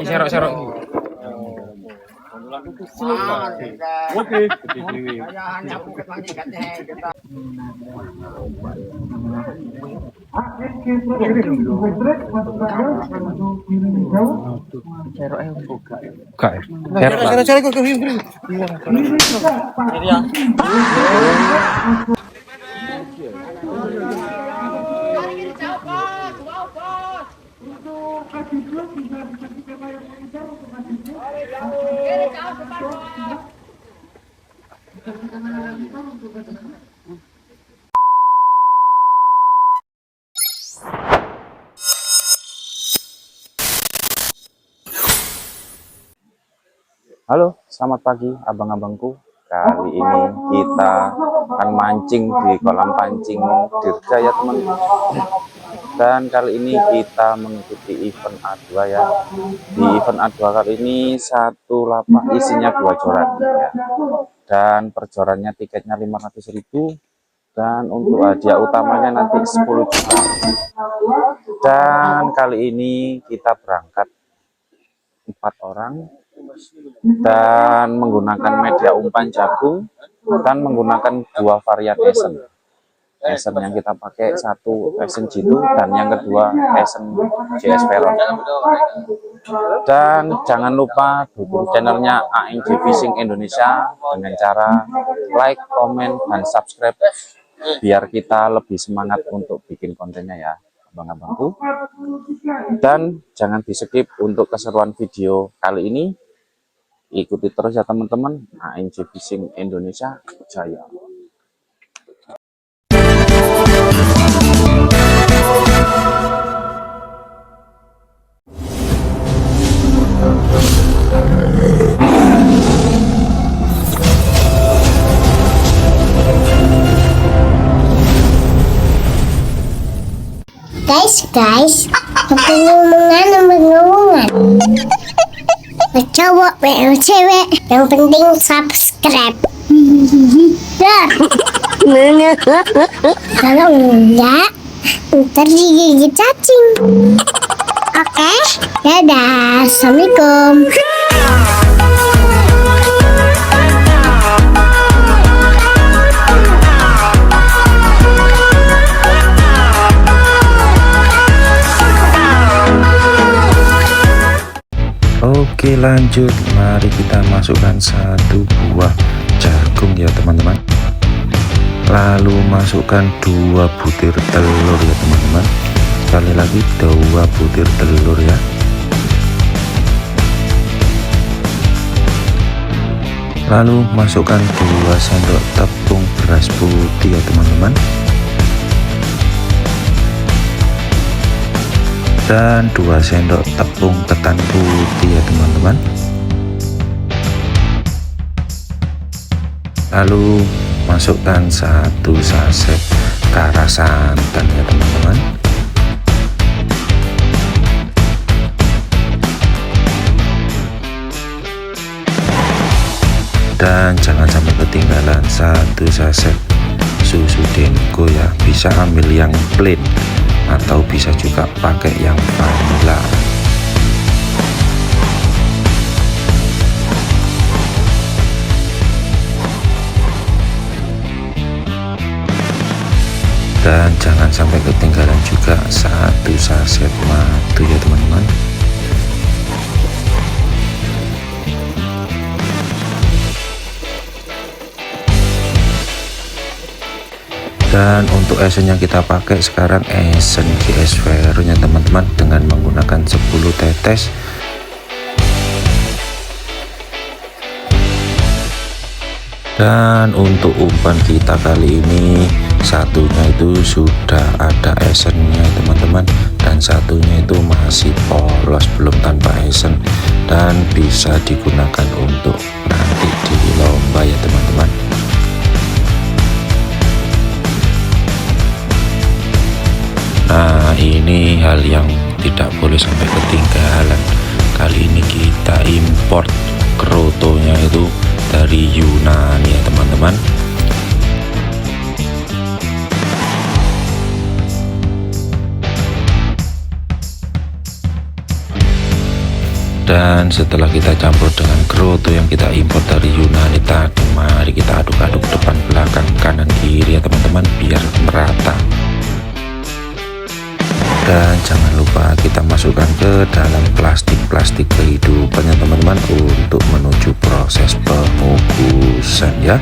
Serok-serok. Oke. Halo, selamat pagi abang-abangku. Kali ini kita akan mancing di kolam pancing Dirga ya teman-teman. Dan kali ini kita mengikuti event A2 ya. Di event A2 kali ini satu lapak isinya 2 joran ya. Dan per jorannya tiketnya 500.000 dan untuk hadiah utamanya nanti 10 juta. Dan kali ini kita berangkat 4 orang dan menggunakan media umpan jagung dan menggunakan 2 varian Esen. Esen yang kita pakai satu Esen G2 dan yang kedua Esen JS Veron. Dan jangan lupa dukung channelnya ANJ Fishing Indonesia dengan cara like, komen, dan subscribe biar kita lebih semangat untuk bikin kontennya ya abang-abangku. Dan jangan di skip untuk keseruan video kali ini. Ikuti terus ya teman-teman, ANJ Fishing Indonesia Jaya. Guys, ngomongan. Cowok, cewek, yang penting subscribe. Kalau enggak, ntar digigit cacing. Oke, dadah, assalamualaikum. Oke lanjut, mari kita masukkan 1 buah jagung ya teman-teman. Lalu masukkan 2 butir telur ya teman-teman. Sekali lagi 2 butir telur ya. Lalu masukkan 2 sendok tepung beras putih ya teman-teman. Dan 2 sendok tepung ketan putih ya teman-teman. Lalu masukkan 1 saset kara santan ya teman-teman. Dan jangan sampai ketinggalan 1 saset susu Denko ya, bisa ambil yang plain atau bisa juga pakai yang vanilla. Dan jangan sampai ketinggalan juga 1 saset madu ya teman-teman. Dan untuk esen yang kita pakai sekarang esen JS Veron ya teman-teman, dengan menggunakan 10 tetes. Dan untuk umpan kita kali ini, satunya itu sudah ada esennya teman-teman, dan satunya itu masih polos belum tanpa esen, dan bisa digunakan untuk nanti di lomba ya teman-teman. Nah, ini hal yang tidak boleh sampai ketinggalan. Kali ini kita import krotonya itu dari Yunani ya teman-teman. Dan setelah kita campur dengan kroto yang kita impor dari Yunani tadi, mari kita aduk-aduk depan belakang kanan kiri ya teman-teman, biar merata. Dan jangan lupa kita masukkan ke dalam plastik kehidupan ya teman-teman, untuk menuju proses pengukusan ya.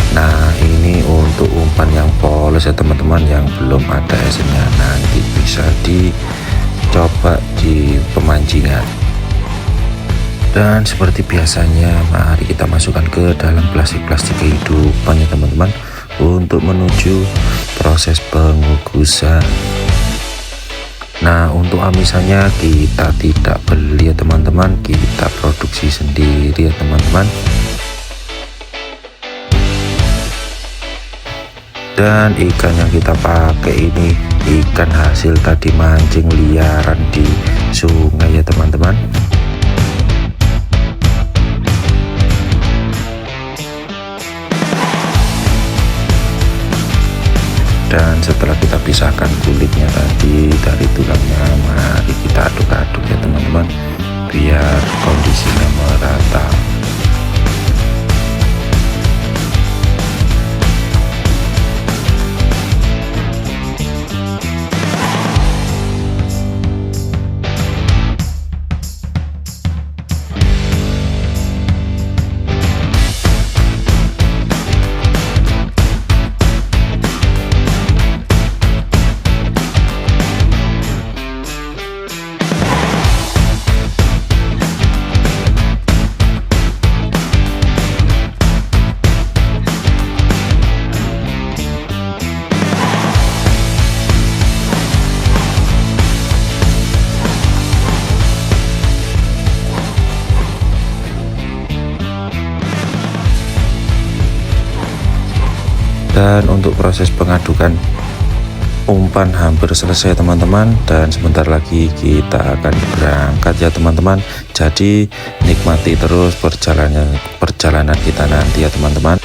Nah, ini untuk umpan yang polos ya teman-teman, yang belum ada esennya, nanti bisa dicoba di pemancingan. Dan seperti biasanya, mari kita masukkan ke dalam plastik kehidupan ya teman-teman, untuk menuju proses pengukusan. Nah, untuk amisannya kita tidak beli ya teman-teman, kita produksi sendiri ya teman-teman. Dan ikan yang kita pakai ini ikan hasil tadi mancing liaran di sungai ya teman-teman. Dan setelah kita pisahkan kulitnya tadi dari tulangnya, mari kita aduk-aduk ya teman-teman, biar kondisinya merata. Dan untuk proses pengadukan umpan hampir selesai teman-teman, dan sebentar lagi kita akan berangkat ya teman-teman. Jadi nikmati terus perjalanan kita nanti ya teman-teman.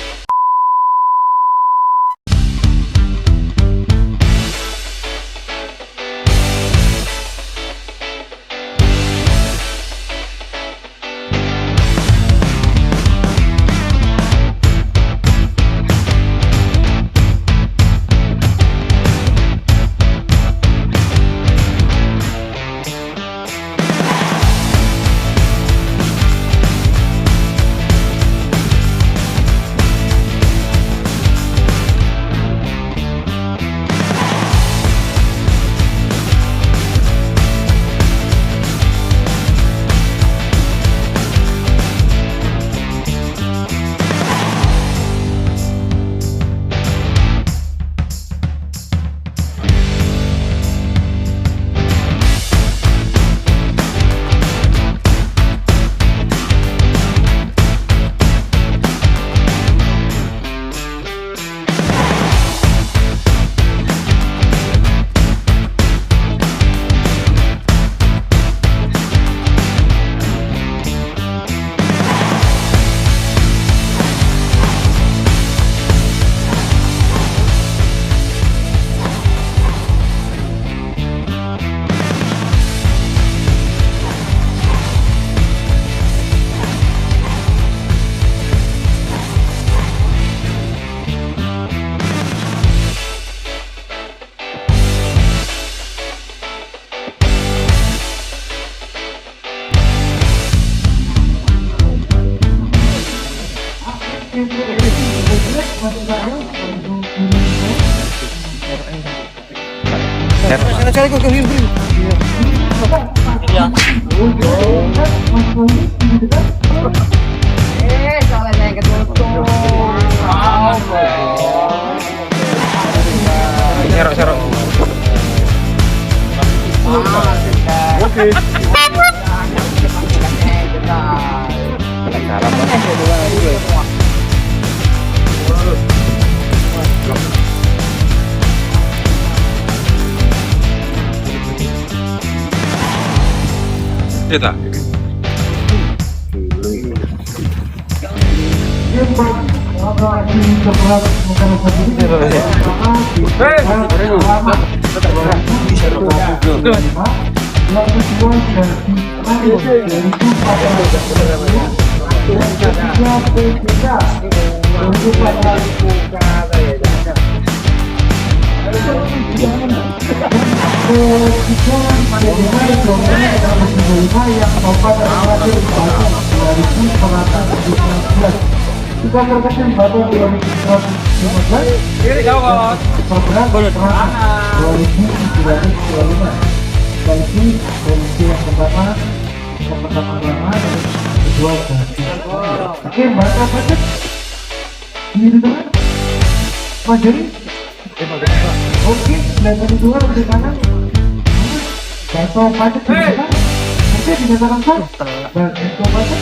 Serok-serok. Oke. Kita Oke, lebar di luar di kanan. Jatuh pajak di sana. Oke, dikatakan sah. Dan jatuh pajak.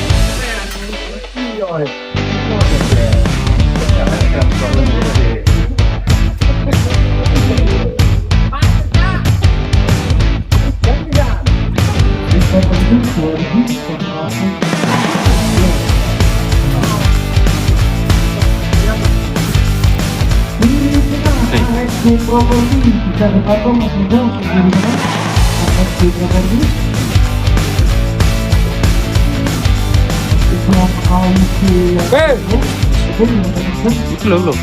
Di properti bisa dipotong Mas Yuda untuk di mana? Atas di properti itu kondisi Belum.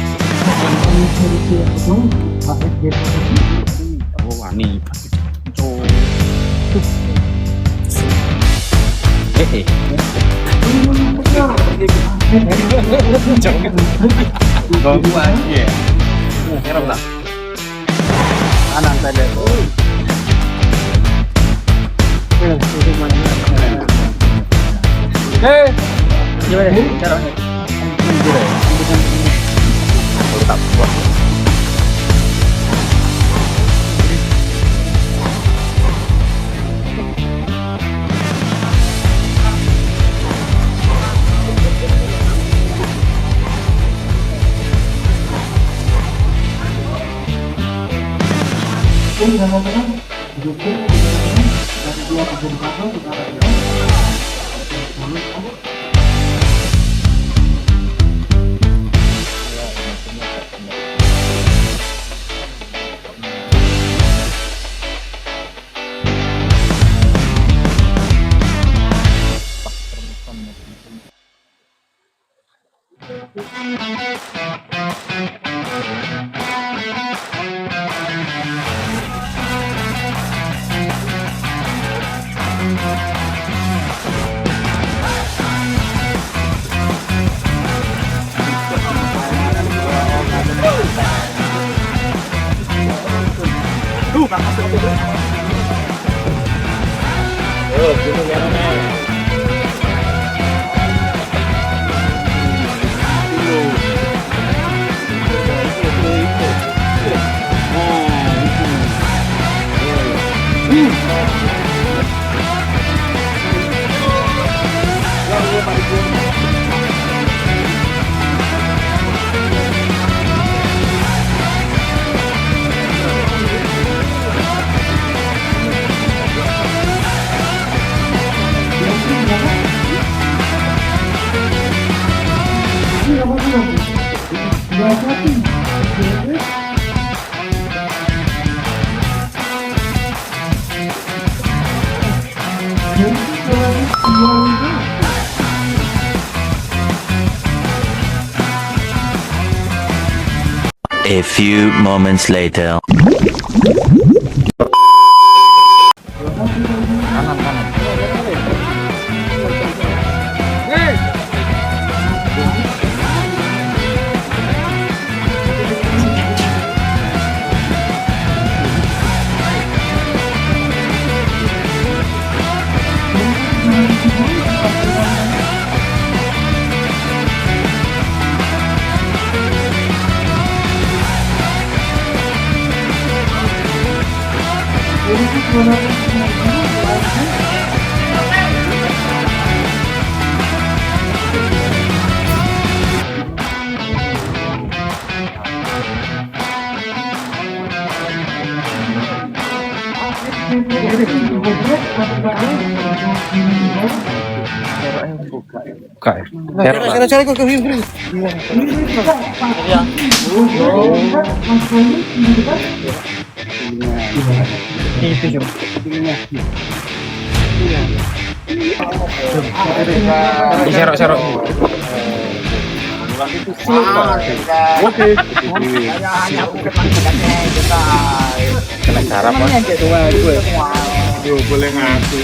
yang Oh, wani. Anak tadi. Gimana caranya? Tak buat. A few moments later. Serok-serok. Oke. Kena garap, Mas. Yo boleh ngaku.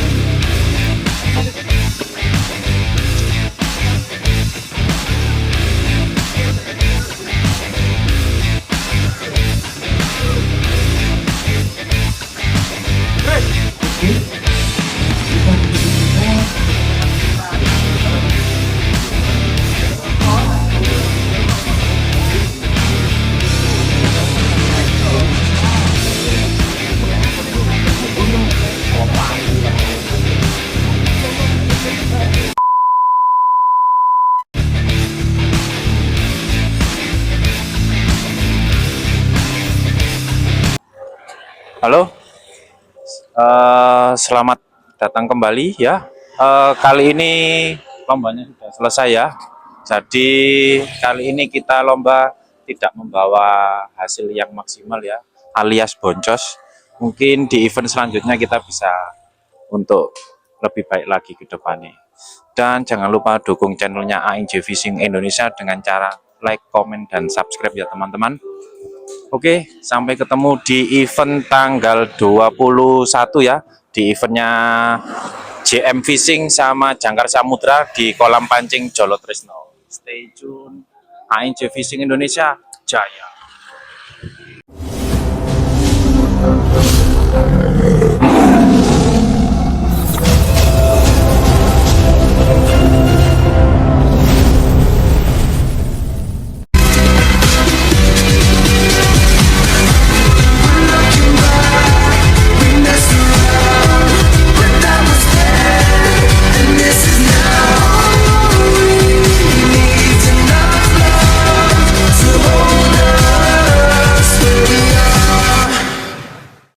Halo, selamat datang kembali ya. Kali ini lombanya sudah selesai ya. Jadi kali ini kita lomba tidak membawa hasil yang maksimal ya, alias boncos. Mungkin di event selanjutnya kita bisa untuk lebih baik lagi ke depannya. Dan jangan lupa dukung channelnya ANJ Fishing Indonesia dengan cara like, komen, dan subscribe ya teman-teman. Oke, sampai ketemu di event tanggal 21 ya, di eventnya JM Fishing sama Jangkar Samudra di kolam pancing Jolo Trisno. Stay tune, ANJ Fishing Indonesia Jaya.